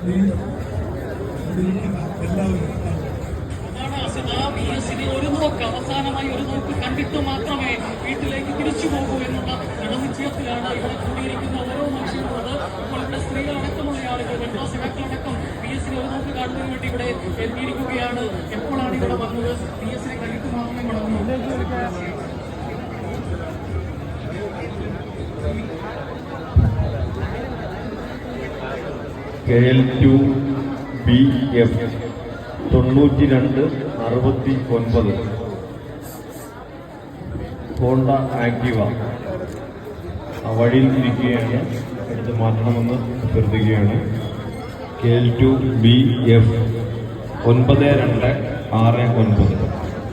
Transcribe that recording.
ഒരു നോക്ക് അവസാനമായി ഒരു നോക്ക് കണ്ടിട്ട് മാത്രമേ വീട്ടിലേക്ക് തിരിച്ചു പോകൂ എന്നുള്ള ദൃഢനിശ്ചയത്തിലാണ് ഇവിടെ കൂടിയിരിക്കുന്ന ഓരോ മനുഷ്യരുള്ളത്. ഇപ്പോൾ ഇവിടെ സ്ത്രീകളടക്കമുള്ള ആളുകൾ മെട്രോസിനടക്കം PS ഒരു നോക്ക് കാണുന്നതിന് വേണ്ടി ഇവിടെ എത്തിയിരിക്കുകയാണ്. എപ്പോഴാണ് ഇവിടെ വന്നത്? PS കണ്ടിട്ട് മാത്രമേ മടങ്ങൂ. KL2BF 9269 ഹോണ്ട ആക്റ്റീവ വഴിയിൽ ഇരിക്കുകയാണ്. എടുത്ത് മാറ്റണമെന്ന് അഭ്യർത്ഥിക്കുകയാണ്. KL2BF 9269.